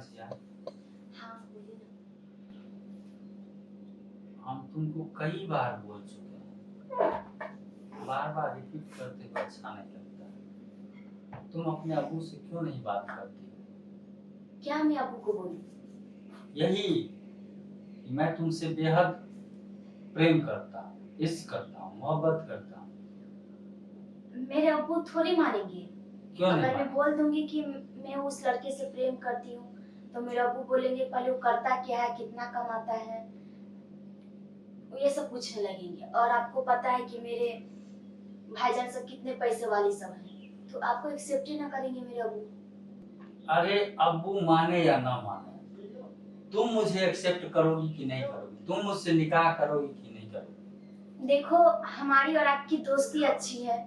आसिया, हाँ बोलिए ना। हम तुमको कई बार बोल चुके हैं, बार बार रिपीट करते हुए अच्छा नहीं लगता। तुम अपने अबू से क्यों नहीं बात करती? क्या मैं अबू को बोलूं? यही कि मैं तुमसे बेहद प्रेम करता हूँ, इश्क करता हूँ, मोहब्बत करता हूँ। मेरे अबू थोड़ी मानेंगे। क्यों नहीं अगर मैं मानेंगे? बोल दूंगी कि मैं उस लड़के से प्रेम करती हूँ तो मेरे अबू बोलेंगे पहले वो करता क्या है, कितना कमाता है, वो ये सब पूछने लगेंगे। और आपको पता है कि मेरे भाईजान सब कितने पैसे वाले सब हैं, तो आपको एक्सेप्ट ही ना करेंगे मेरे अबू। अरे अब्बू माने या ना माने, तुम मुझे एक्सेप्ट करोगी कि नहीं करोगी? तुम मुझसे निकाह करोगी कि नहीं करोगी? देखो, हमारी और आपकी दोस्ती अच्छी है,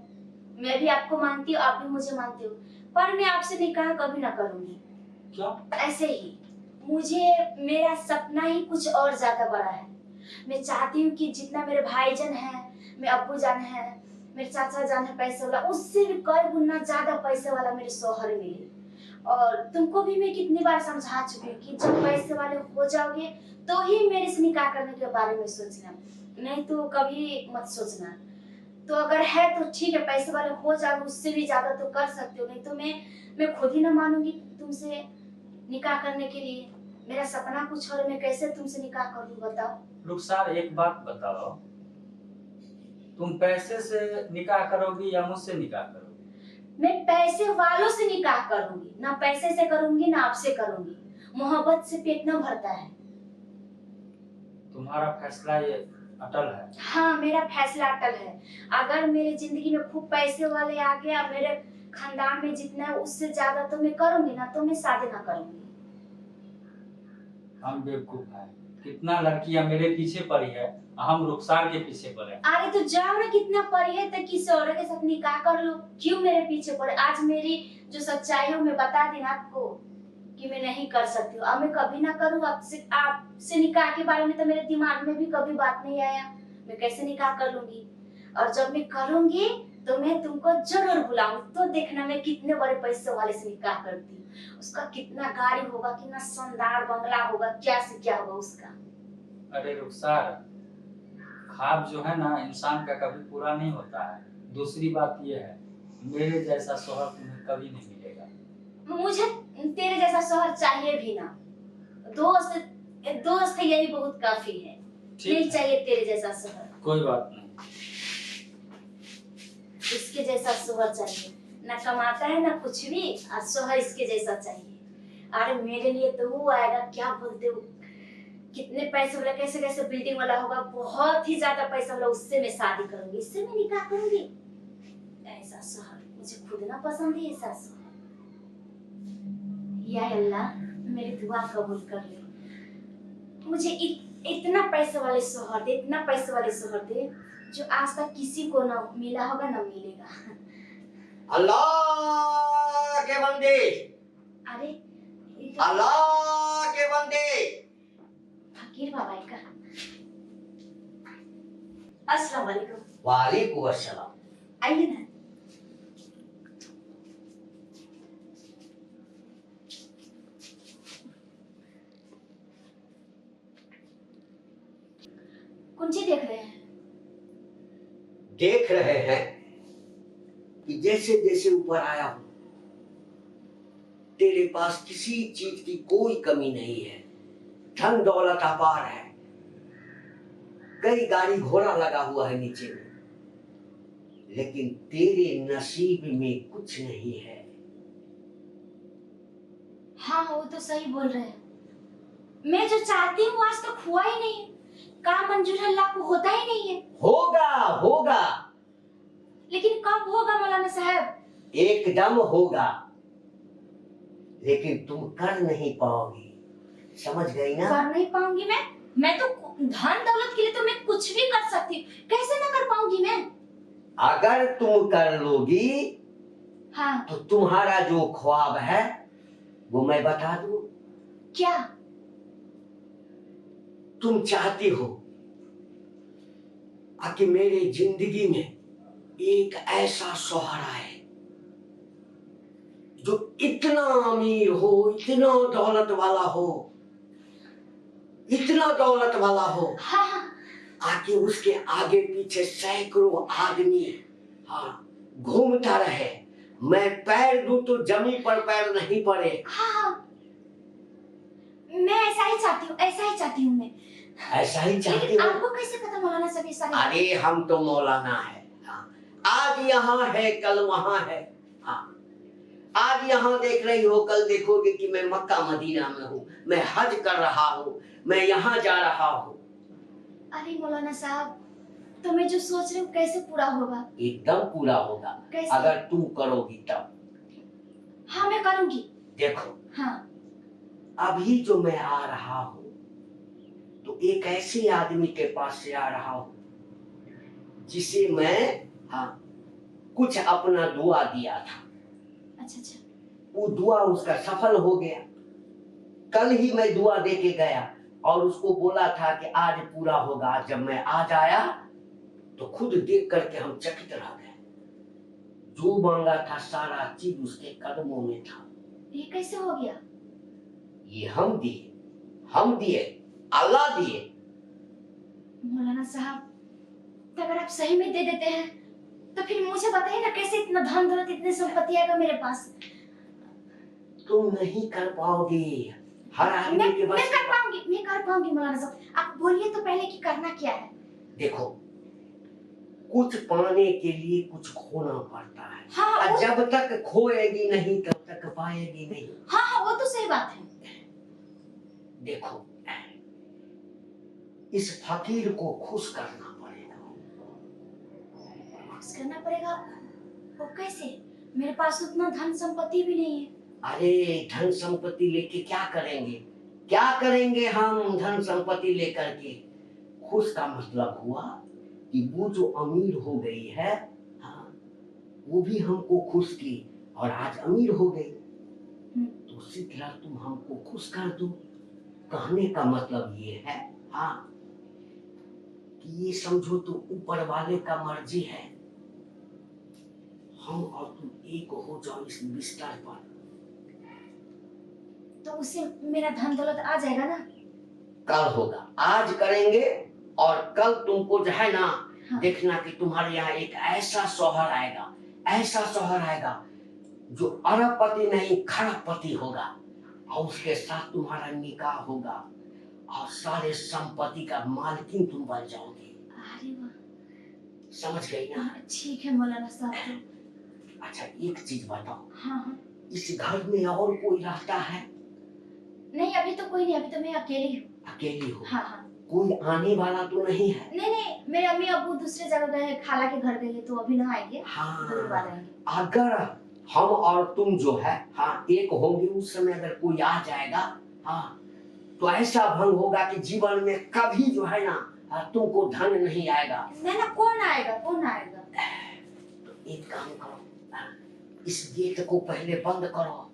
मैं भी आपको मानती हूँ, आप भी मुझे मानते हो, पर मैं आपसे निकाह कभी ना करूंगी। क्यों? ऐसे ही मुझे मेरा सपना ही कुछ और ज्यादा बड़ा है। मैं चाहती हूँ कि जितना मेरे भाईजान हैं, मेरे अब्बू जान है, मेरे चाचा जान है पैसे वाला, उससे भी कई गुना ज्यादा पैसे वाला मेरे शौहर मिले। और तुमको भी मैं कितनी बार समझा चुकी हूँ कि जब पैसे वाले हो जाओगे तो ही मेरे से निकाह करने के बारे में सोचना, नहीं तो कभी मत सोचना। तो अगर है तो ठीक है, पैसे वाले हो जाओगे, उससे भी ज्यादा तो कर सकते हो, नहीं तो मैं खुद ही ना मानूंगी तुमसे निकाह करने के लिए। मेरा सपना कुछ और, मैं कैसे तुमसे निकाह कर लूं बताओ। रुखसार एक बात बताओ, तुम पैसे से निकाह करोगी या मुझसे निकाह करोगी? मैं पैसे वालों से निकाह करूंगी, ना पैसे से करूंगी ना आपसे करूंगी। मोहब्बत से पेट न भरता है। तुम्हारा फैसला ये अटल है? हाँ, मेरा फैसला अटल है। अगर मेरी जिंदगी में खूब पैसे वाले आ गया, मेरे खानदान में जितना है उससे ज्यादा तो मैं करूंगी ना, तो मैं शादी ना करूंगी। हम बेवकूफ हैं, कितना लड़कियां मेरे पीछे पड़ी है, हम रुखसार के पीछे पड़े। अरे तो जाओ ना, कितना पड़ी है तो किसी और के साथ निकाह कर लो, क्यों मेरे पीछे पड़े। आज मेरी जो सच्चाई है मैं बता दी ना आपको कि मैं नहीं कर सकती हूँ, अब मैं कभी ना करूँ। आपसे निकाह के बारे में तो मेरे दिमाग में भी कभी बात नहीं आया, मैं कैसे निकाह कर लूंगी। और जब मैं करूंगी तो मैं तुमको जरूर बुलाऊंगी, तो देखना मैं कितने बड़े पैसे वाले से निकाह करती हूँ। उसका कितना गाड़ी होगा, कितना शानदार बंगला होगा, क्या से क्या होगा उसका। अरे रुखसार, ख्वाब जो है ना इंसान का कभी पूरा नहीं होता है। दूसरी बात ये है, मेरे जैसा शौहर तुम्हें कभी नहीं मिलेगा। मुझे तेरे जैसा शौहर चाहिए भी ना, दोस्त दोस्त है यही बहुत काफी है। नहीं चाहिए तेरे जैसा शौहर। कोई बात नहीं, इसके जैसा शौहर चाहिए, ना कमाता है ना कुछ भी, और शौहर इसके जैसा चाहिए। अरे मेरे लिए तो वो आएगा, क्या बोलते हो, कितने पैसे वाला, कैसे कैसे बिल्डिंग वाला होगा, बहुत ही ज्यादा पैसा वाला, उससे मैं शादी करूंगी, इससे मैं निकाह करूंगी। ऐसा शौहर मुझे खुद ना पसंद है, ऐसा शौहर। या अल्लाह मेरी दुआ कबूल कर ले, मुझे इतना पैसे वाले शौहर दे, इतना पैसे वाले शौहर दे जो आज तक किसी को ना मिला होगा ना मिलेगा। अल्लाह के बंदे, अरे अल्लाह के बंदे। फकीर बाबा का। अस्सलाम वालेकुम। वालेकुम अस्सलाम। आइए ना। कुंजी देख रहे हैं? देख रहे हैं कि जैसे जैसे ऊपर आया हूं, तेरे पास किसी चीज की कोई कमी नहीं है, धन दौलत अपार है, कई गाड़ी घोड़ा लगा हुआ है नीचे में, लेकिन तेरे नसीब में कुछ नहीं है। हाँ, वो तो सही बोल रहे हैं। मैं जो चाहती हूँ आज तक हुआ ही नहीं, काम मंजूर अल्लाह को होता ही नहीं है। होगा होगा, लेकिन कब होगा मौलाना साहब? एकदम होगा, लेकिन तुम कर नहीं पाओगी, समझ गई ना? कर नहीं पाऊंगी मैं तो धन दौलत के लिए तो मैं कुछ भी कर सकती हूँ, कैसे ना कर पाऊंगी मैं? अगर तुम कर लोगी हाँ। तो तुम्हारा जो ख्वाब है वो मैं बता दूं। क्या? तुम चाहती हो कि मेरे जिंदगी में एक ऐसा शौहर आए जो इतना अमीर हो, इतना दौलत वाला हो, इतना दौलत वाला हो, हाँ हाँ आके उसके आगे पीछे सैकड़ों आदमी हाँ घूमता रहे, मैं पैर दूं तो जमीन पर पैर नहीं पड़े। हाँ हाँ, मैं ऐसा ही चाहती हूँ, ऐसा ही चाहती हूँ मैं। ऐसा ही चाहती लेकिन हूँ। आपको कैसे पता मौलाना साहब ये सारी? अरे हम तो मौलाना है। हाँ, आज यहाँ है कल वहां है। हाँ, आज यहाँ देख रही हो, कल देखोगे कि मैं मक्का मदीना में हूँ, मैं हज कर रहा हूँ, मैं यहाँ जा रहा हूँ। अरे मौलाना साहब, तो मैं जो सोच रही हूँ कैसे पूरा होगा? एकदम पूरा होगा, कैसे? अगर तुम करोगी तब। हाँ मैं करूँगी। देखो, हाँ अभी जो मैं आ रहा हूँ तो एक ऐसे आदमी के पास से आ रहा हूँ जिसे मैं हाँ कुछ अपना दुआ दिया था। अच्छा अच्छा। वो दुआ उसका सफल हो गया। कल ही मैं दुआ दे के गया और उसको बोला था कि आज पूरा होगा। जब मैं आज आया तो खुद देख करके हम चकित रह गए। जो मांगा था सारा चीज उसके कदमों में था। ये कैसे हो गया? ये हम दिए, अल्लाह दिए। मौलाना साहब, तो अगर आप सही में दे देते हैं तो फिर मुझे बताइए ना, कैसे इतना धन दौलत, इतनी संपत्ति आएगा मेरे पास? तुम नहीं कर पाओगे, हर आदमी के बस मैं कर पाऊंगी मौलाना साहब। आप बोलिए तो पहले कि करना क्या है? देखो, कुछ पाने के लिए कुछ खोना पड़ता है। हाँ, और जब तक खोएगी नहीं तब तक पाएगी नहीं। हाँ हाँ, वो तो सही बात है। देखो, इस फकीर को खुश करना पड़ेगा। खुश करना पड़ेगा? वो कैसे? मेरे पास उतना धन संपत्ति भी नहीं है। अरे धन संपत्ति लेके क्या करेंगे हम धन संपत्ति लेकर के? खुश का मतलब हुआ कि वो जो अमीर हो गई है, हाँ, वो भी हमको खुश की और आज अमीर हो गई, तो उसी तरह तुम हमको खुश कर दो। कहने का मतलब ये है हाँ कि ये समझो तो ऊपर वाले का मर्जी है, हम और तुम एक हो जाओ इस बिस्तर पर, तो उससे मेरा धन दौलत आ जाएगा ना? कल होगा। आज करेंगे और कल तुमको जो है ना हाँ। देखना कि तुम्हारे यहाँ एक ऐसा शौहर आएगा जो अरबपति नहीं खरबपति होगा, और उसके साथ तुम्हारा निकाह होगा और सारे संपत्ति का मालकिन तुम बन जाओगे। अरे वाह, समझ गई ना? ठीक है मौलाना साहब। अच्छा एक चीज बताओ, हाँ हाँ। इस घर में और कोई रहता है? नहीं अभी तो कोई नहीं, अभी तो मैं अकेली हूँ। अकेली हो? हाँ हाँ। कोई आने वाला तो नहीं है? नहीं, मेरे अम्मी अब्बू दूसरे जगह गए हैं, खाला के घर गए, तो अभी ना आएंगे। हाँ, दूर बाद आएंगे। अगर हम और तुम जो है हाँ एक होंगे, उस समय अगर कोई आ जाएगा हाँ तो ऐसा भंग होगा कि जीवन में कभी जो है ना तुमको धन नहीं आएगा। ना कौन आएगा? तो एक काम करो, इस गेट को पहले बंद करो,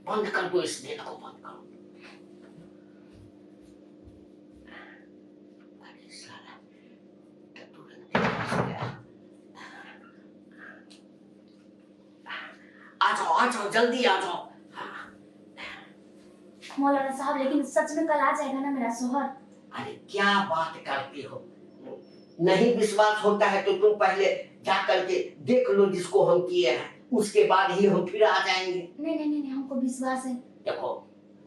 बंद कर दो, इस गेट को बंद करो। अरे साला, तुरंत फंस गया। आ जाओ जल्दी आ जाओ। मौलाना साहब, लेकिन सच में कल आ जाएगा ना मेरा शोहर? अरे क्या बात करती हो, नहीं विश्वास होता है तो तुम पहले जा करके देख लो जिसको हम किए हैं, उसके बाद ही हम फिर आ जाएंगे। नहीं, हमको विश्वास है। देखो,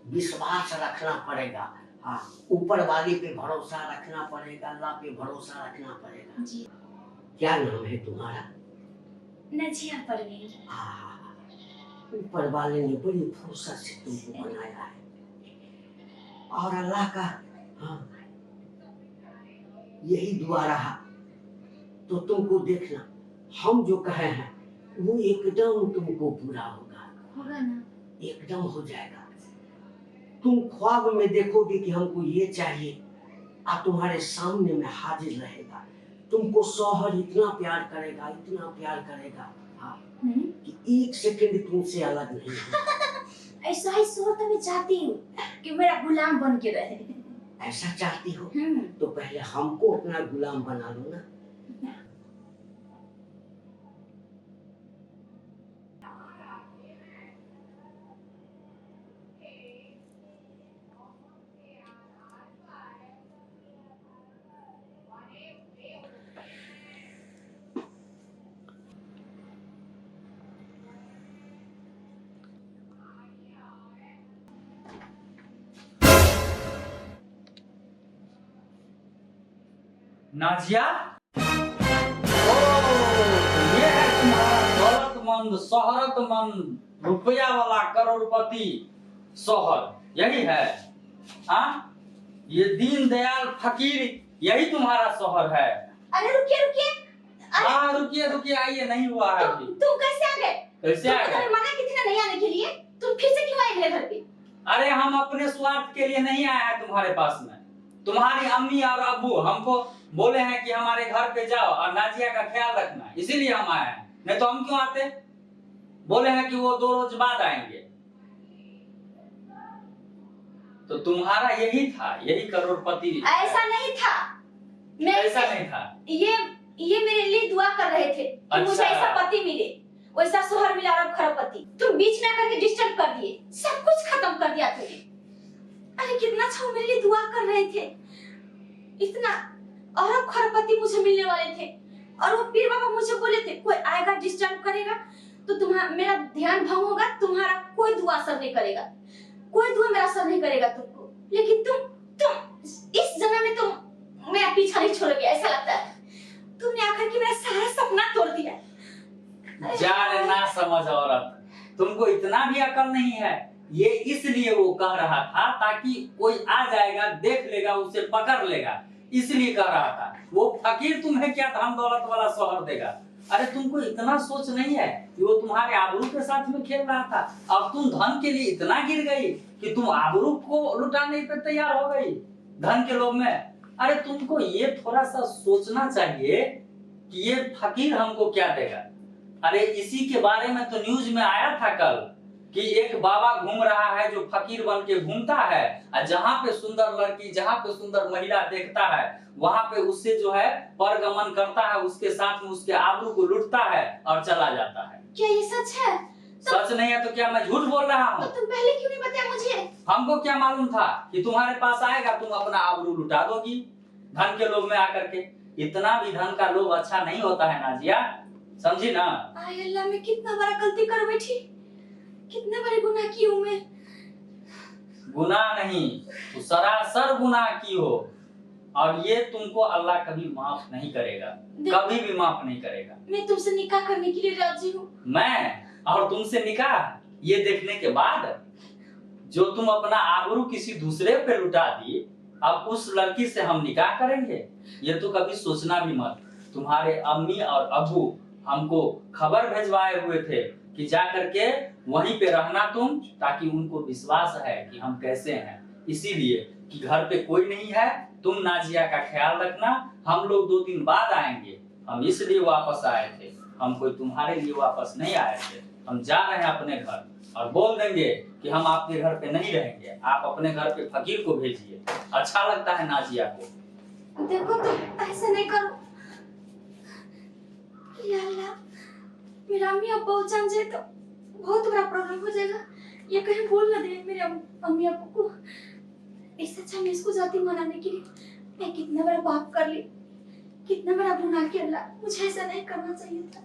विश्वास रखना पड़ेगा, हाँ, ऊपर वाले पे भरोसा रखना पड़ेगा, अल्लाह पे भरोसा रखना पड़ेगा। जी। क्या नाम है तुम्हारा? नजिया परवीन। ऊपर वाले ने बड़ी फुर्सत से तुमको बनाया है, और अल्लाह का हाँ यही दुआ रहा तो तुमको देखना, हम जो कहे हैं वो एकदम तुमको पूरा होगा ना? एकदम हो जाएगा। तुम ख्वाब में देखोगे कि हमको ये चाहिए, और तुम्हारे सामने में हाजिर रहेगा। तुमको शौहर इतना प्यार करेगा हाँ कि एक सेकंड तुमसे अलग नहीं होगा। ऐसा ही शौहर तो मैं चाहती हूँ कि मेरा गुलाम बन के रहे। ऐसा चाहती हो? तो पहले हमको अपना गुलाम बना लो ना। नाजिया, ओ, ये है तुम्हारा दौलतमंद, शोहरतमंद, रुपया वाला करोड़पति शोहर, यही है? हाँ, ये दीनदयाल फकीर, यही तुम्हारा शोहर है? अरे रुकिए रुकिए, हाँ रुकिए रुकिए, आइए, नहीं हुआ है अभी। तुम कैसे आ गए? कैसे आ गए? मना किसी ने नहीं आने के लिए, तुम फिर से क्यों आए मेरे घर पे? अरे हम अपने स्वार्थ के लिए नहीं आए हैं तुम्हारे पास में। तुम्हारी अम्मी और अब्बू हमको बोले हैं कि हमारे घर पे जाओ और नाजिया का ख्याल रखना, इसीलिए हम आए हैं। नहीं तो हम क्यों आते? बोले हैं कि वो 2 रोज बाद आएंगे। तो तुम्हारा यही था, यही करोड़पति? ऐसा नहीं था, मैं ऐसा नहीं था। ये मेरे लिए दुआ कर रहे थे कि मुझे ऐसा पति मिले, वैसा शोहर मिला और खरबपति। तुम बीच में आकर के डिस्टर्ब कर दिए, सब कुछ खत्म कर दिया तुमने। अरे कितना अच्छा मेरे लिए दुआ कर रहे थे, इतना, और अब खरबपति मुझे मिलने वाले थे। और वो पीर बाबा मुझे बोले थे कोई आएगा डिस्टर्ब करेगा तो तुम्हारा, मेरा ध्यान भंग होगा, तुम्हारा कोई दुआ असर नहीं करेगा, कोई दुआ मेरा असर नहीं करेगा तुमको। लेकिन तुम इस जन्म में तुम मेरा पीछा नहीं छोड़ोगे, ऐसा लगता है। तुमने आकर के मेरा सारा सपना तोड़ दिया। जाने ना समझ औरत, तुमको इतना भी अकल नहीं है। ये इसलिए वो कह रहा था ताकि कोई आ जाएगा, देख लेगा, उसे पकड़ लेगा, इसलिए कह रहा था। वो फकीर तुम्हें क्या धन दौलत वाला शोहर देगा? अरे तुमको इतना सोच नहीं है कि वो तुम्हारे आबरू के साथ में खेल रहा था। अब तुम धन के लिए इतना गिर गई कि तुम आबरू को लुटाने पे तैयार हो गई धन के लोभ में। अरे तुमको ये थोड़ा सा सोचना चाहिए कि ये फकीर हमको क्या देगा। अरे इसी के बारे में तो न्यूज में आया था कल कि एक बाबा घूम रहा है जो फकीर बन के घूमता है, और जहाँ पे सुंदर लड़की, जहाँ पे सुंदर महिला देखता है, वहां पे उससे जो है परगमन करता है, उसके साथ में उसके आबरू को लूटता है और चला जाता है। क्या ये सच है? सच नहीं है तो क्या मैं झूठ बोल रहा हूँ? तो तुम पहले क्यों नहीं बताया मुझे? हमको क्या मालूम था कि तुम्हारे पास आएगा, तुम अपना आबरू लुटा दोगी धन के लोभ में आकर के। इतना भी धन का लोभ अच्छा नहीं होता है नाजिया, समझी ना? आय अल्लाह, मैं कितना बड़ा गलती कर बैठी, कितने बड़े गुनाह की हूँ मैं। गुनाह नहीं, तो सरासर गुनाह की हो, और ये तुमको अल्लाह कभी माफ नहीं करेगा, कभी भी माफ नहीं करेगा। मैं तुमसे निकाह करने के लिए राजी हूँ। मैं और तुमसे निकाह? ये देखने के बाद जो तुम अपना आबरू किसी दूसरे पे लुटा दी, अब उस लड़की से हम निकाह करेंगे? ये तो कभी सोचना भी मत। तुम्हारे अम्मी और अब्बू हमको खबर भेजवाए हुए थे कि जा करके वहीं पे रहना तुम, ताकि उनको विश्वास है कि हम कैसे हैं, इसीलिए कि घर पे कोई नहीं है, तुम नाजिया का ख्याल रखना, हम लोग 2 दिन बाद आएंगे। हम इसलिए वापस आए थे, हम कोई तुम्हारे लिए वापस नहीं आए थे। हम जा रहे हैं अपने घर और बोल देंगे कि हम आपके घर पे नहीं रहेंगे, आप अपने घर पे फकीर को भेजिए, अच्छा लगता है नाजिया को। देखो तुम ऐसे नहीं करो, या अल्लाह, मेरा अम्मी अब्बू जान जाए तो बहुत बड़ा प्रॉब्लम हो जाएगा। ये कहीं बोल ना दे मेरे अम्मी अब्बू को। इससे अच्छा मैं इसको जाती मनाने के लिए, मैं कितना बड़ा पाप कर ली, कितना बड़ा गुनाह किया। अल्लाह, मुझे ऐसा नहीं करना चाहिए था।